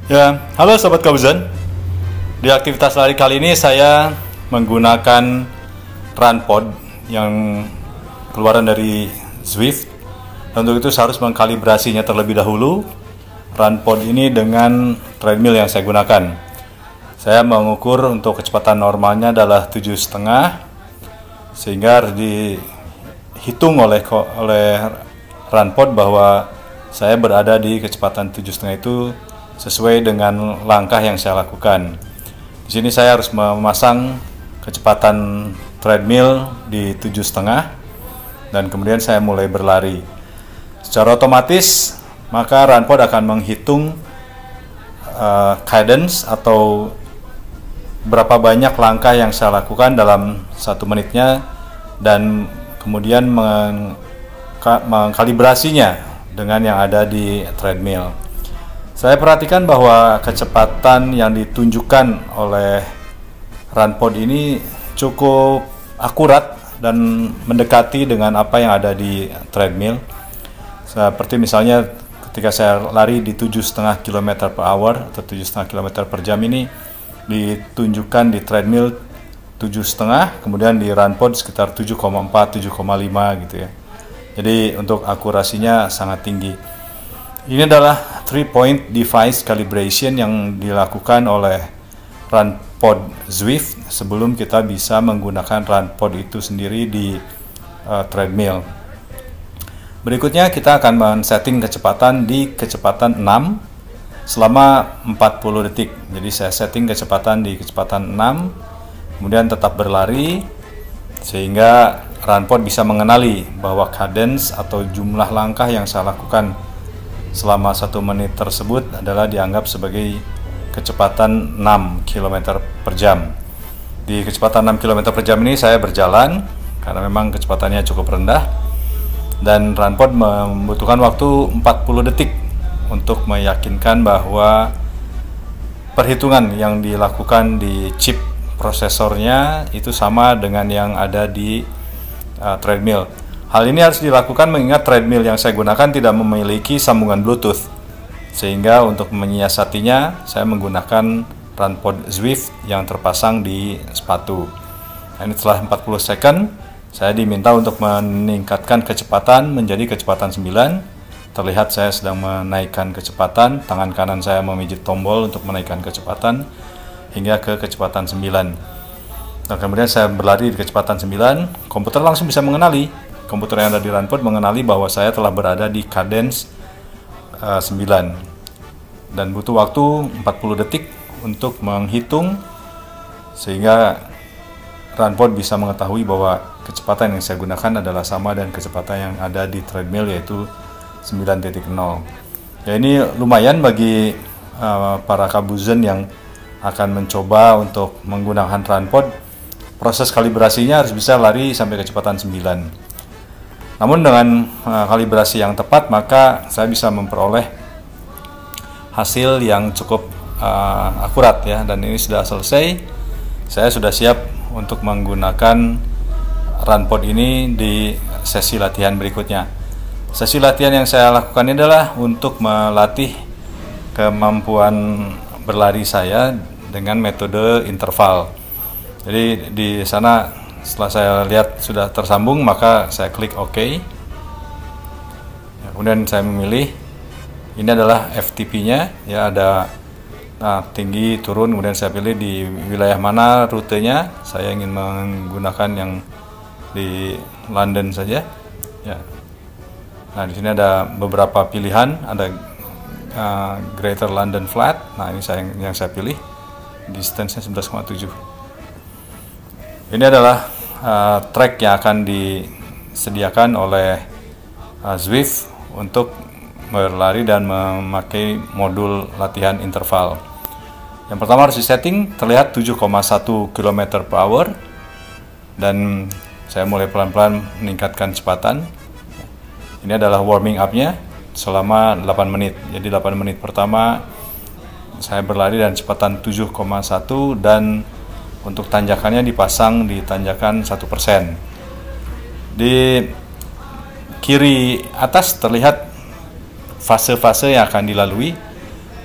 Ya, halo Sobat Kabuzon. Di aktivitas lari kali ini saya menggunakan RunPod yang keluaran dari Zwift. Dan untuk itu saya harus mengkalibrasinya terlebih dahulu. RunPod ini dengan treadmill yang saya gunakan. Saya mengukur untuk kecepatan normalnya adalah 7,5, sehingga harus dihitung oleh RunPod bahwa saya berada di kecepatan 7,5 itu sesuai dengan langkah yang saya lakukan. Di sini saya harus memasang kecepatan treadmill di 7,5 dan kemudian saya mulai berlari. Secara otomatis maka RunPod akan menghitung cadence atau berapa banyak langkah yang saya lakukan dalam 1 menitnya dan kemudian mengkalibrasinya dengan yang ada di treadmill. Saya perhatikan bahwa kecepatan yang ditunjukkan oleh RunPod ini cukup akurat dan mendekati dengan apa yang ada di treadmill. Seperti misalnya ketika saya lari di 7,5 km per hour atau 7,5 km per jam ini ditunjukkan di treadmill 7,5, kemudian di RunPod sekitar 7,4, 7,5 gitu ya. Jadi untuk akurasinya sangat tinggi. Ini adalah 3-point device calibration yang dilakukan oleh RunPod Zwift sebelum kita bisa menggunakan RunPod itu sendiri di treadmill. Berikutnya kita akan men-setting kecepatan di kecepatan 6 selama 40 detik. Jadi saya setting kecepatan di kecepatan 6, kemudian tetap berlari sehingga RunPod bisa mengenali bahwa cadence atau jumlah langkah yang saya lakukan selama 1 menit tersebut adalah dianggap sebagai kecepatan 6 km per jam. Di kecepatan 6 km per jam ini saya berjalan karena memang kecepatannya cukup rendah dan RunPod membutuhkan waktu 40 detik untuk meyakinkan bahwa perhitungan yang dilakukan di chip prosesornya itu sama dengan yang ada di treadmill. Hal ini harus dilakukan mengingat treadmill yang saya gunakan tidak memiliki sambungan Bluetooth, sehingga untuk menyiasatinya saya menggunakan RunPod Zwift yang terpasang di sepatu. Nah, ini setelah 40 second saya diminta untuk meningkatkan kecepatan menjadi kecepatan 9. Terlihat saya sedang menaikkan kecepatan, tangan kanan saya memijit tombol untuk menaikkan kecepatan hingga ke kecepatan 9. Nah, kemudian saya berlari di kecepatan 9, komputer langsung bisa mengenali. Komputer yang ada di RunPod mengenali bahwa saya telah berada di cadence 9 dan butuh waktu 40 detik untuk menghitung sehingga RunPod bisa mengetahui bahwa kecepatan yang saya gunakan adalah sama dengan kecepatan yang ada di treadmill yaitu 9.0. Ya, ini lumayan bagi para kabuzon yang akan mencoba untuk menggunakan RunPod. Proses kalibrasinya harus bisa lari sampai kecepatan 9. Namun dengan kalibrasi yang tepat maka saya bisa memperoleh hasil yang cukup akurat ya, dan ini sudah selesai. Saya sudah siap untuk menggunakan RunPod ini di sesi latihan berikutnya. Sesi latihan yang saya lakukan ini adalah untuk melatih kemampuan berlari saya dengan metode interval. Jadi di sana setelah saya lihat sudah tersambung maka saya klik OK. Kemudian saya memilih ini adalah FTP-nya ya, ada tinggi turun, kemudian saya pilih di wilayah mana rutenya. Saya ingin menggunakan yang di London saja ya. Nah, di sini ada beberapa pilihan, ada Greater London Flat. Nah, ini yang saya pilih, distance-nya 11,7. Ini adalah track yang akan disediakan oleh Zwift untuk berlari dan memakai modul latihan interval. Yang pertama harus disetting, terlihat 7,1 km per hour dan saya mulai pelan-pelan meningkatkan kecepatan. Ini adalah warming up-nya selama 8 menit. Jadi 8 menit pertama saya berlari dan kecepatan 7,1 dan untuk tanjakannya dipasang di tanjakan 1%. Di kiri atas terlihat fase-fase yang akan dilalui.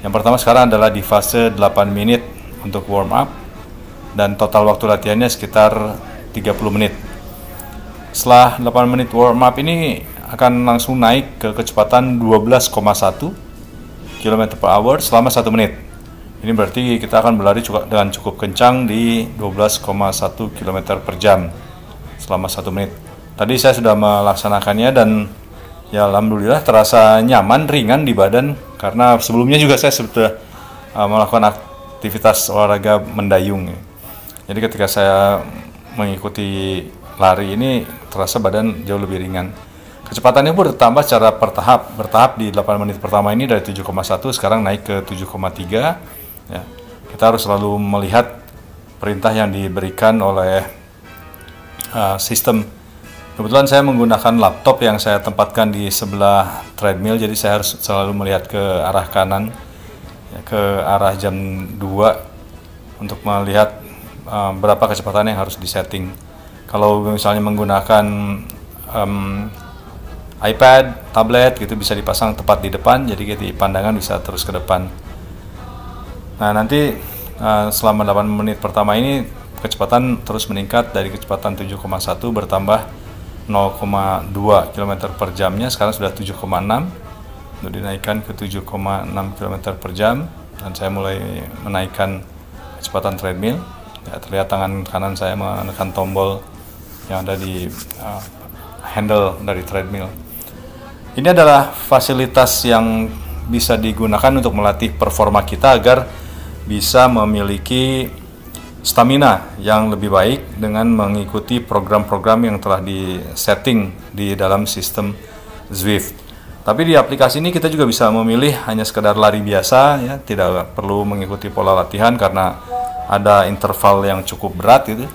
Yang pertama sekarang adalah di fase 8 menit untuk warm up, dan total waktu latihannya sekitar 30 menit. Setelah 8 menit warm up ini akan langsung naik ke kecepatan 12,1 km per hour selama 1 menit. Ini berarti kita akan berlari dengan cukup kencang di 12,1 km per jam selama 1 menit. Tadi saya sudah melaksanakannya dan ya alhamdulillah terasa nyaman, ringan di badan, karena sebelumnya juga saya sudah melakukan aktivitas olahraga mendayung. Jadi ketika saya mengikuti lari ini terasa badan jauh lebih ringan. Kecepatannya pun bertambah secara bertahap di 8 menit pertama ini dari 7,1 sekarang naik ke 7,3. Ya, kita harus selalu melihat perintah yang diberikan oleh sistem. Kebetulan saya menggunakan laptop yang saya tempatkan di sebelah treadmill, jadi saya harus selalu melihat ke arah kanan, ya, ke arah jam 2 untuk melihat berapa kecepatan yang harus disetting. Kalau misalnya menggunakan iPad, tablet gitu, bisa dipasang tepat di depan, jadi pandangan bisa terus ke depan. Nah, nanti selama 8 menit pertama ini kecepatan terus meningkat dari kecepatan 7,1 bertambah 0,2 km per jamnya, sekarang sudah 7,6, untuk dinaikkan ke 7,6 km per jam, dan saya mulai menaikkan kecepatan treadmill. Ya, terlihat tangan kanan saya menekan tombol yang ada di handle dari treadmill. Ini adalah fasilitas yang bisa digunakan untuk melatih performa kita agar bisa memiliki stamina yang lebih baik dengan mengikuti program-program yang telah disetting di dalam sistem Zwift. Tapi di aplikasi ini kita juga bisa memilih hanya sekedar lari biasa, ya, tidak perlu mengikuti pola latihan karena ada interval yang cukup berat gitu.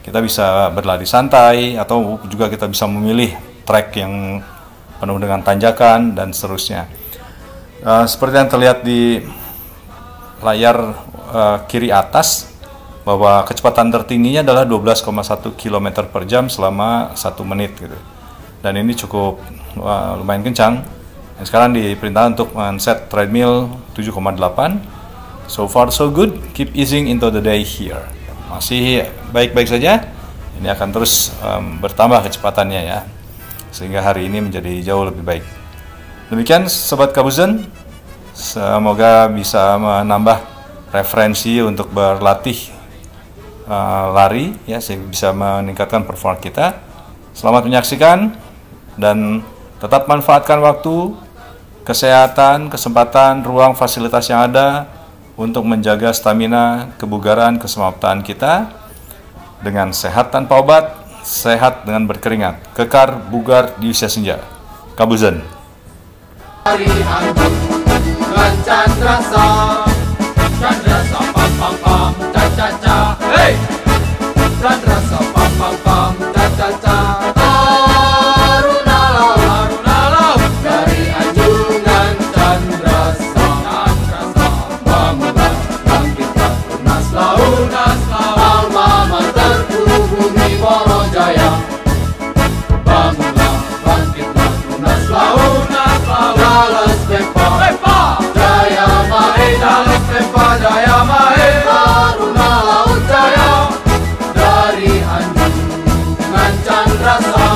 Kita bisa berlari santai atau juga kita bisa memilih track yang penuh dengan tanjakan dan seterusnya. Seperti yang terlihat di layar kiri atas, bahwa kecepatan tertingginya adalah 12,1 km per jam selama 1 menit gitu. Dan ini cukup lumayan kencang. Dan sekarang diperintahkan untuk men-set treadmill 7,8. So far so good, keep easing into the day here. Masih baik-baik saja. Ini akan terus bertambah kecepatannya ya, sehingga hari ini menjadi jauh lebih baik. Demikian Sobat Kabuzen, semoga bisa menambah referensi untuk berlatih lari ya, sehingga bisa meningkatkan performa kita. Selamat menyaksikan dan tetap manfaatkan waktu, kesehatan, kesempatan, ruang, fasilitas yang ada untuk menjaga stamina, kebugaran, keselamatan kita dengan sehat tanpa obat, sehat dengan berkeringat, kekar bugar di usia senja. Kabuzen. Hari anggun dengan Candrasa, Candrasa pam pam pam, ca ca ca, hey, Candrasa pam pam pam, ca ca ca, Aruna laut dari anjungan Candrasa, Candrasa bangga bangkitkan tunas laut, alma materku bumi Borojaya, bangunlah bangkitlah tunas laut. Dallas Pepa, Jaya Mae, Dallas Pepa, Jaya Mae, Aruna Laut Jaya, dari anjungan Candrasa,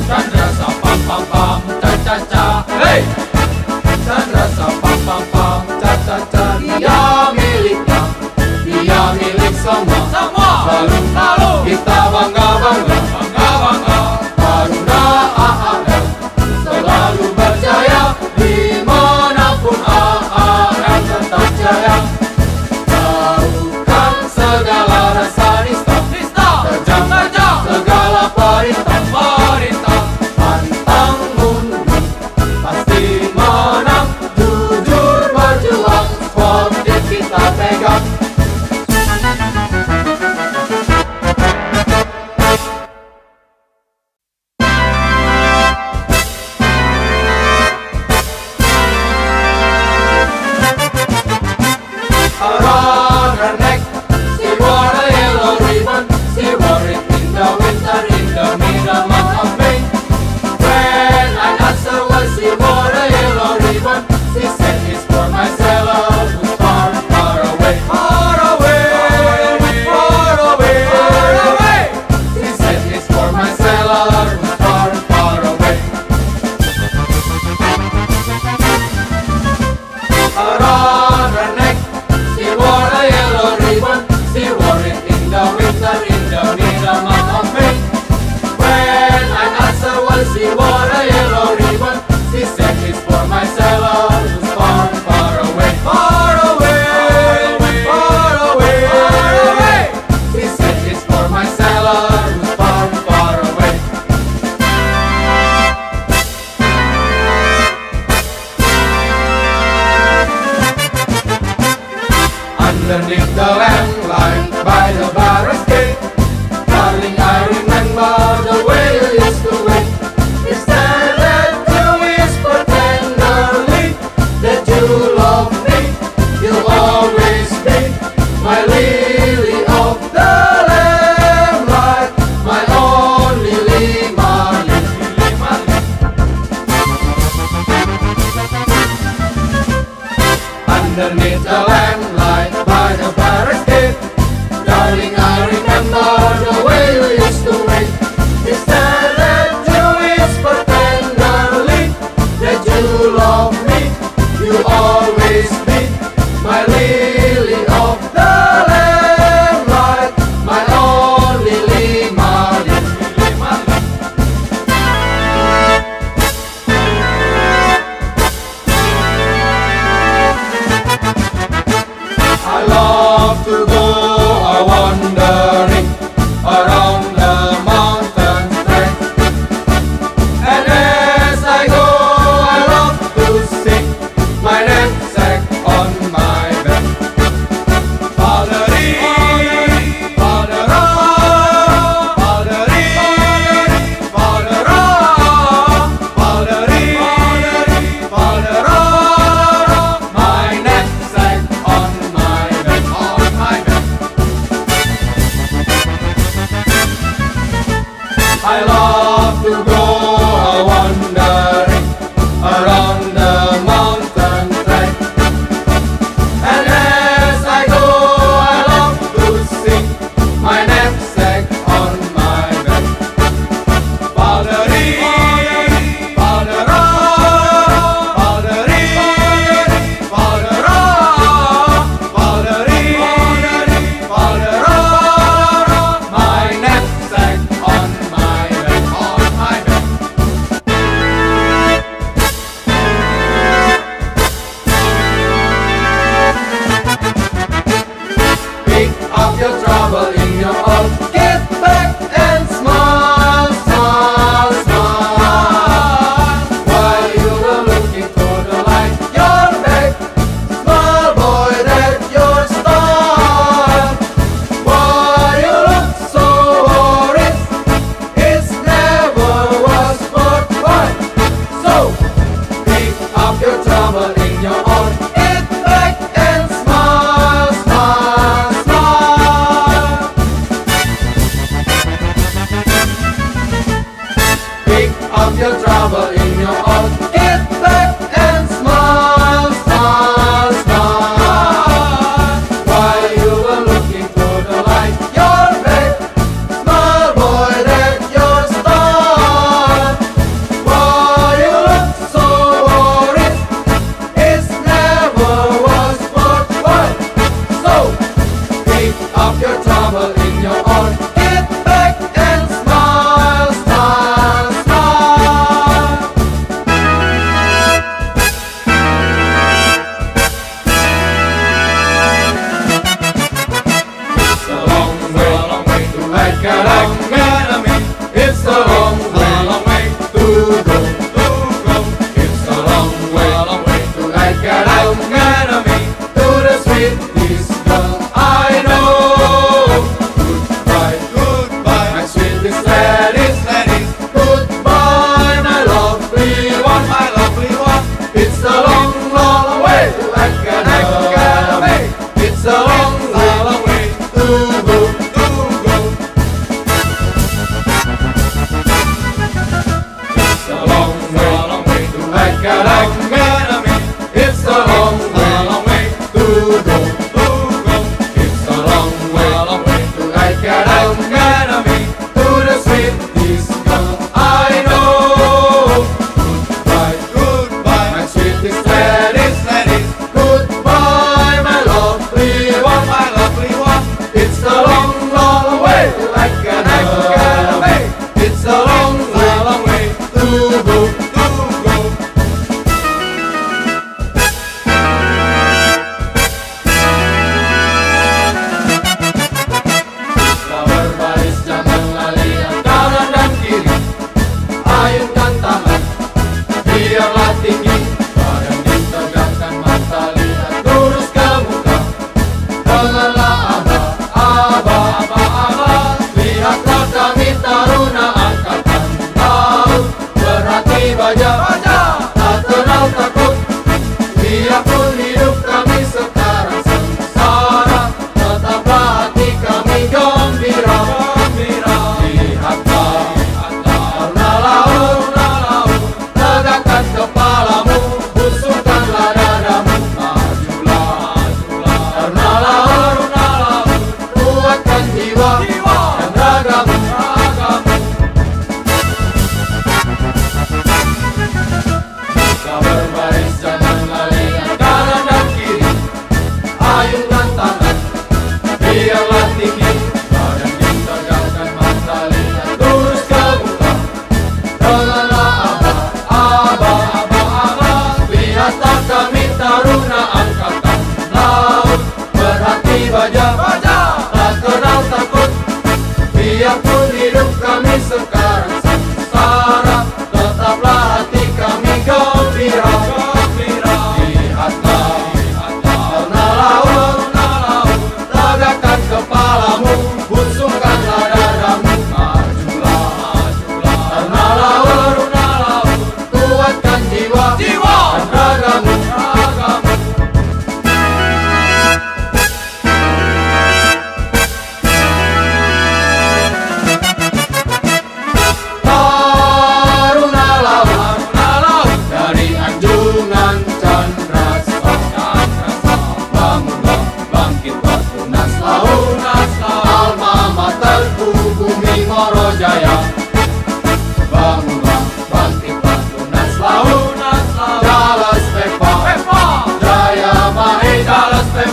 Candrasa pam pam pam, ca ca ca, hey, Candrasa pam pam pam, ca ca ca, dia miliknya, dia milik semua, selalu kita bangga bangga, Aruna AAL selalu berjaya dimanapun AAL tetap jaya. underneath the lamplight by the barricade. Darling, I remember the way you used to wait. Instead that you whisper tenderly that you love me, you'll always be my lily of the lamplight, my only Lily. Underneath the lamplight by the barricade, darling, I remember the way you used to wait. Instead that you whisper tenderly that you love me, you always be my lily of the lamplight, my only Lily. I love to go a wandering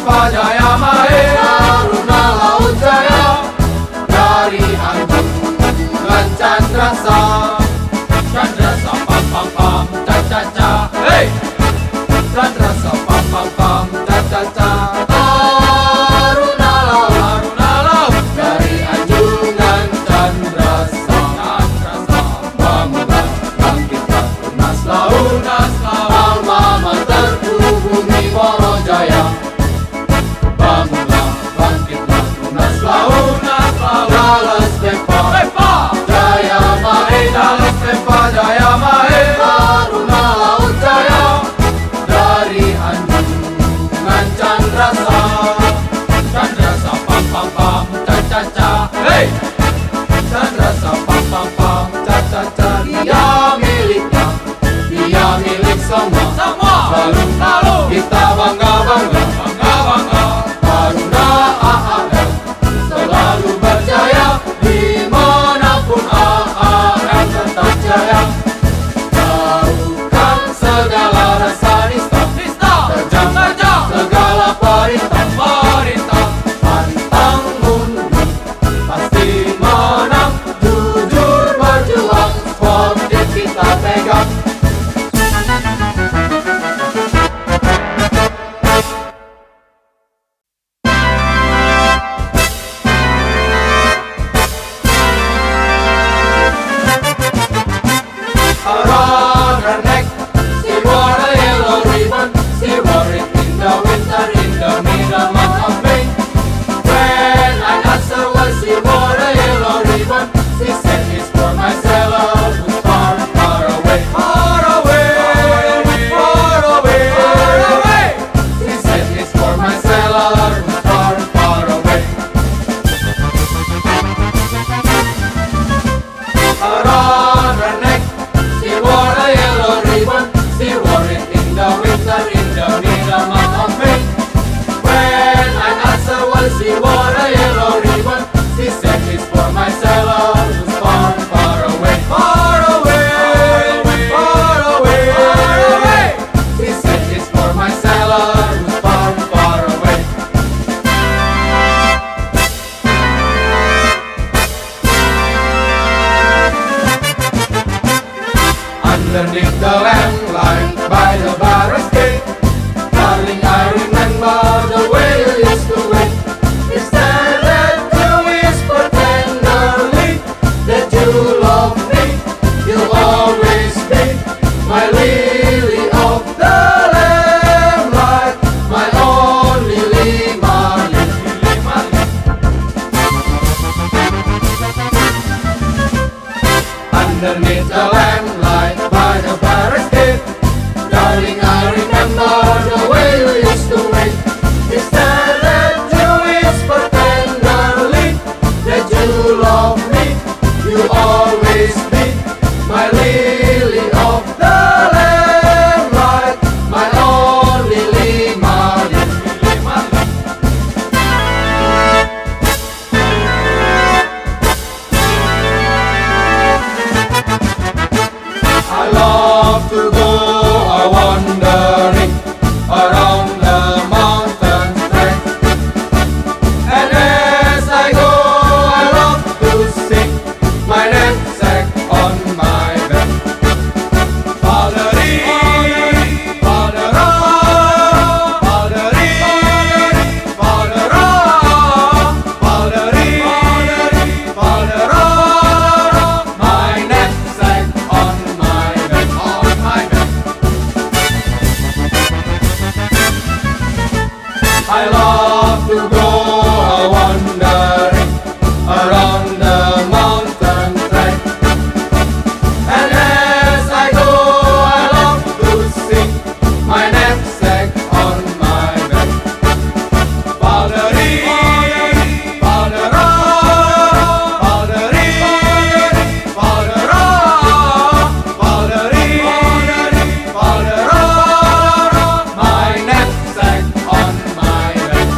Vespa Jaya Mahir, Taruna Laut Jaya, dari Anjungan Chandrasa. Chandrasa pam pam pam, cha cha cha, hey! Chandrasa pam pam pam, cha cha cha. Taruna Laut, dari Anjungan Chandrasa. Bangunlah, bangkitlah, tunas laut, alma materku Bumi Moro Jaya. Bangunlah, bangkitlah, tunas laut, Dallas Vespa Jaya Mahir, Dallas Vespa Jaya Mahir, Taruna Laut Jaya, dari Anjungan Chandrasa. Chandrasa pam pam pam, cha cha cha, hey! Chandrasa pam pam pam, cha cha cha. Dia miliknya, dia milik semua. Selalu kita bangga bangga. Taruna AAM selalu berjaya, dimanapun AAM tetap jaya. Jauhkan segala rasa nista, terjang segala perintah. Pantang mundur, pasti menang. Jujur berjuang, komit kita pegang. Around her neck, she wore a yellow ribbon. She wore it in the winter, in the middle month of May. When I asked her why she wore a yellow ribbon, she said it's for my sailor who's far, far away. Far away, far away, far away. She said it's for my sailor who's far, far away. Around her neck, she wore a yellow ribbon. She wore it in the winter, in the middle month of May. When I asked her why she wore a yellow ribbon, she said it's for my sailor who's far, far away. Far away, far away, far away. She said it's for my sailor who's far, far away. Underneath the lamplight by the barracks gate, darling, I remember the way you used to wait. You said that you whispered tenderly that you love me. You'll always be my lily of the lamplight, my only Lily Marley. Underneath the lamplight by the barracks gate, darling, I remember the way you used to wait. You said that you whispered tenderly that you love me. You'll always be my lily of the lamplight, my only Lily Marley. I love to go a-wandering around the mountain track. And as I go, I love to sing my knapsack on my back. Padari, padara, padari, padara, padari, padara. My knapsack on my back, on my back. I love to go a-wandering around the mountain track. And as I go, I love to sing my knapsack on my back. Padari, padara, padari, padara, padari, padara. My knapsack on my back.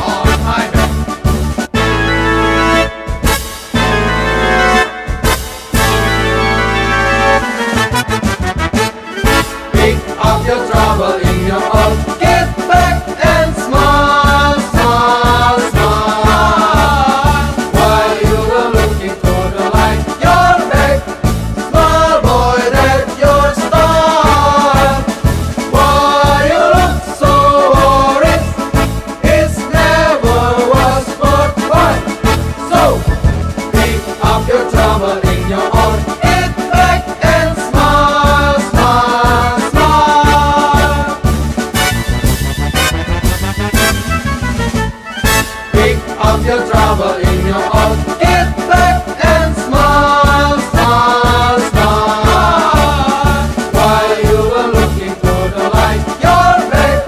of your trouble in your heart. Get back and smile, smile, smile. While you were looking for the light, you're back.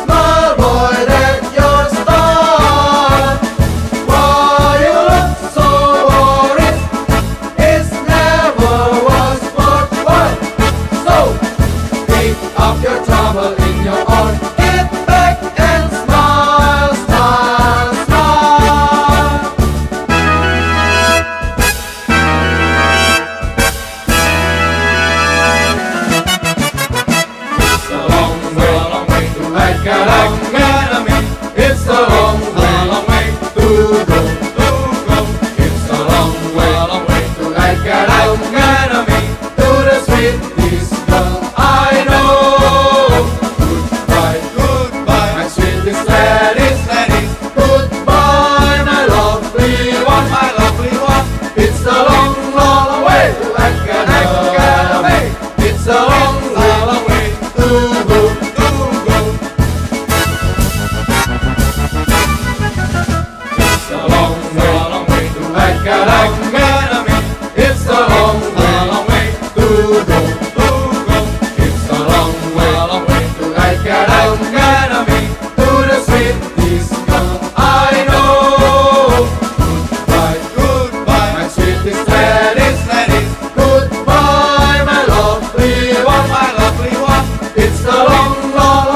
Smile, boy, that your star. Why you look so worried? It never was worthwhile. So pick up your trouble in your heart. Get back and smile, smile, smile. It's a long way to Academy. It's a long way to go. It's a long way to Academy. To the sweetest girl I know. Goodbye, my sweetest ladies. Goodbye, my lovely one. It's a long way to Academy. It's a long way to go. It's a long way to Academy. It's a long way to go. It's a long way to Academy. To the sweetest girl I know. Goodbye, my sweetest ladies. Goodbye, my lovely one. It's a long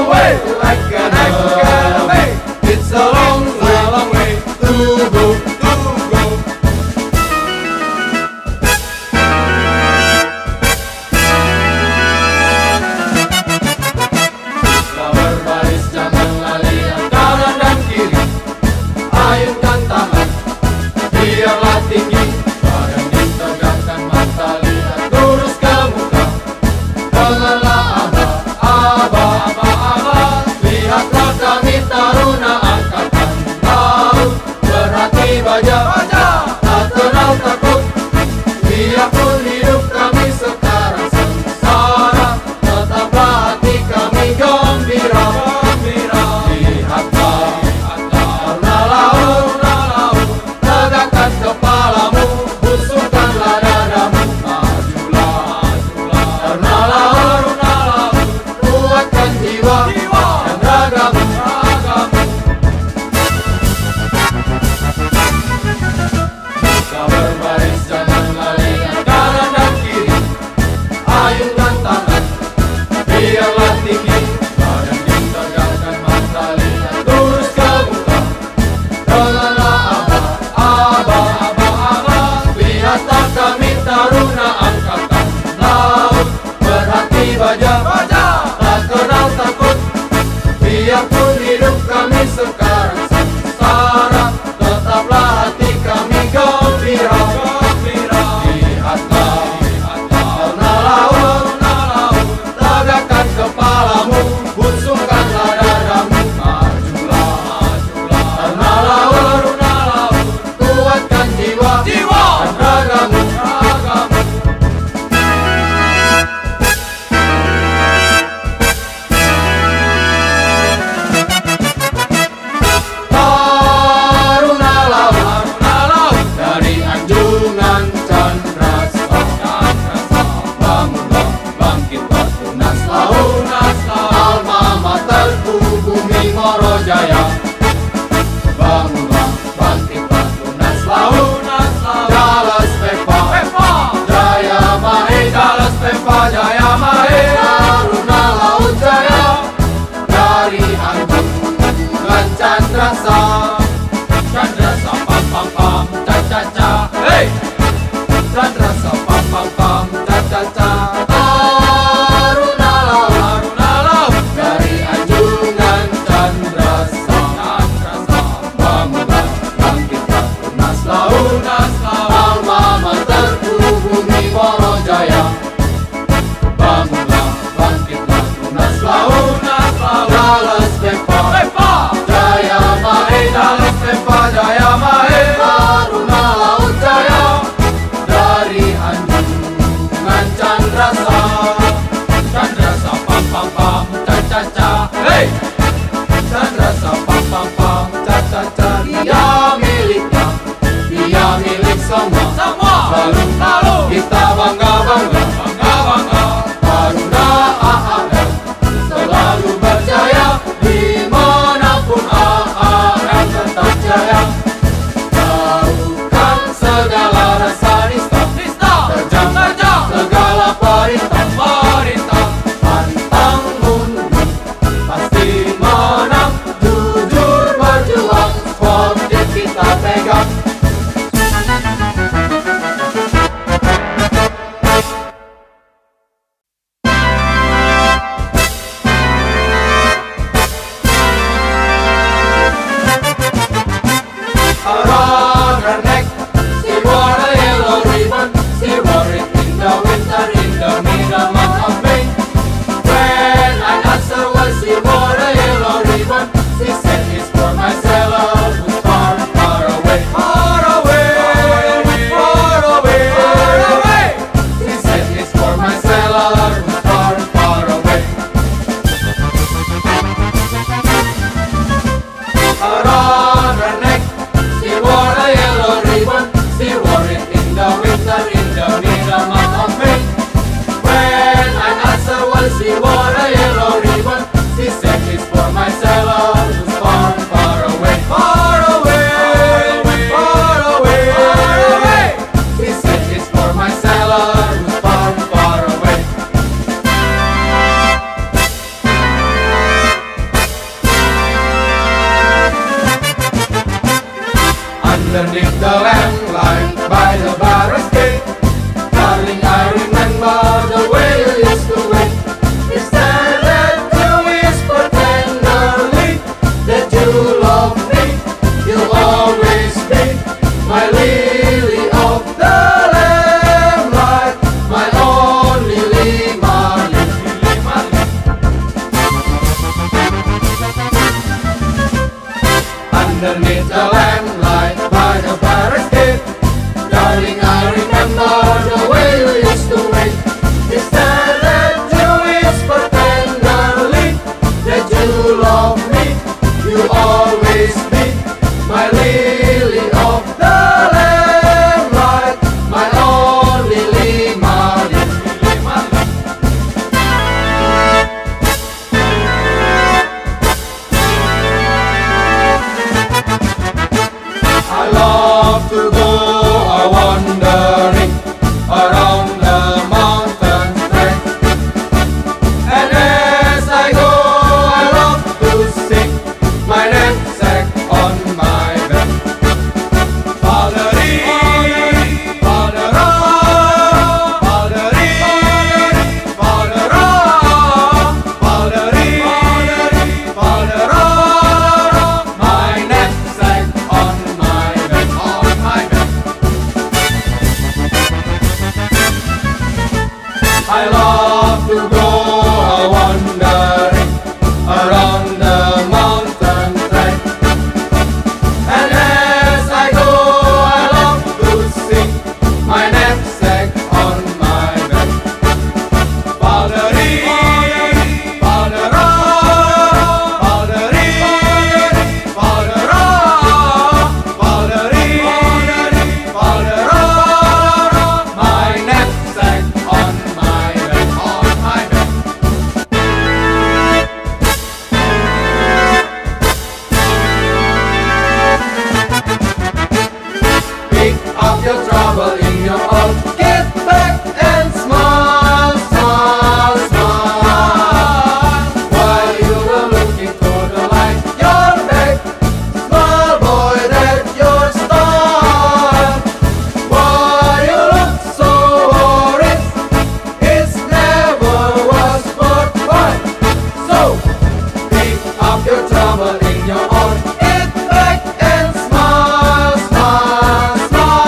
way to Academy. It's a long way to go. Kita berbaris jangan lalian kanan dan kiri. Ayunkan tangan, biarlah tinggi. Badan ditegakkan, mata lihat lurus ke muka. Janganlah aba. Lihatlah kami taruna angkatan laut. Berhati baja, tak kenal takut. Biarpun hidup kami sekarang sengsara, tetaplah hati kami gembira. Lihatlah taruna laut, tegakkan kepalamu, busukkanlah dadamu. Majulah, taruna laut, kuatkan jiwa dan ragamu. Kita berbaris jangan lalian kanan dan kiri. Ayunkan tangan, biarlah tinggi. Badan ditegakkan, mata lihat lurus ke muka. Janganlah aba. Lihatlah kami taruna angkatan laut. Berhati baja, tak kenal takut. Biarpun hidup kami sekarang sengsara, tetaplah hati kami gembira. Lihatlah taruna laut, tegakkan kepalamu, busukkanlah dadamu. Majulah, taruna laut, kuatkan jiwa dan ragamu. Taruna laut, dari anjungan Candrasa. Bangunlah, bangkitlah, tunas laut. Alma materku bumi Morojaya. Bangunlah, bangkitlah, tunas laut. Jalas Pepa, Jaya Mahe. Jalas Pepa, Jaya Mahe. Taruna laut jaya, dari anjungan Candrasa. Candrasa pam pam pam, ca ca ca. Hey! Candrasa pam pam pam, ca ca ca. Taruna laut, dari anjungan Candrasa. Bangunlah, bangkitlah, tunas laut. Alma materku bumi Morojaya. Bangunlah, bangkitlah, tunas laut. Jalas Pepa, Jaya Mahe. underneath the lamplight by the barracks gate. Darling, I remember the way you used to wait. You started to whisper tenderly that you love me. You'll always be my lily of the lamplight, my only Lima-Lee. Underneath the lamplight by the barracks gate, darling, I remember the way you used to wait. You started to whisper tenderly that you love me. You always be my lily of the lamplight, my only Lima-Lee. I love to go a-wandering around the mountain track, and as I go I love to sing my knapsack on my back. Fa-da-dee, fa-da-ra, fa-da-dee, fa-da-ra, fa-da-dee, fa-da-ra, my knapsack on my back, on my back. I love to go a-wandering around the mountain track, and as I go I love to sing my knapsack on my back. Fa-da-dee, fa-da-ra, fa-da-dee, fa-da-ra, fa-da-dee, fa-da-ra, my knapsack on my back, on my back. Pick up your trouble in your own, get back and smile, smile, smile. While you were looking for the light, your back, smile boy, that's your star. Why you look so worried? It never was worthwhile. So pick up your trouble in your own, get back and smile, smile, smile.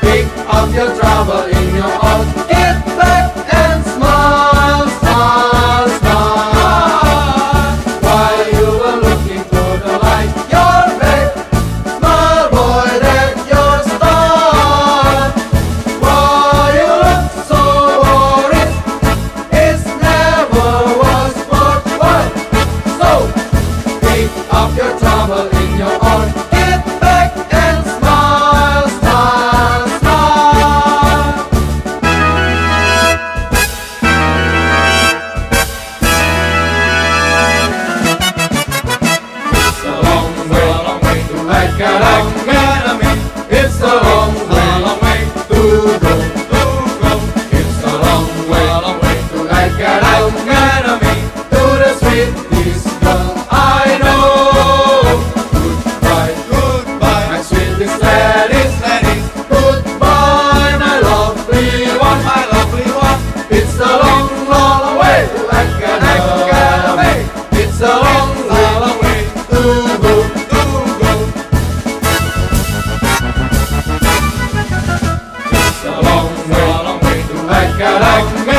Pick up your trouble in your own, get back and smile, smile, smile. While you were looking for the light, your back, smile boy, that's your star. Why you look so worried? It never was worthwhile. So pick up your trouble in your own, get back and smile, smile, smile. It's a long way to Academy. It's a long way to go. It's a long way to Academy, to the sweetest girl I know. Goodbye, goodbye, my sweetest Gladys. Goodbye, my lovely one, my lovely one. It's a long, long way to Academy. It's a long way to go. It's a long way to Academy.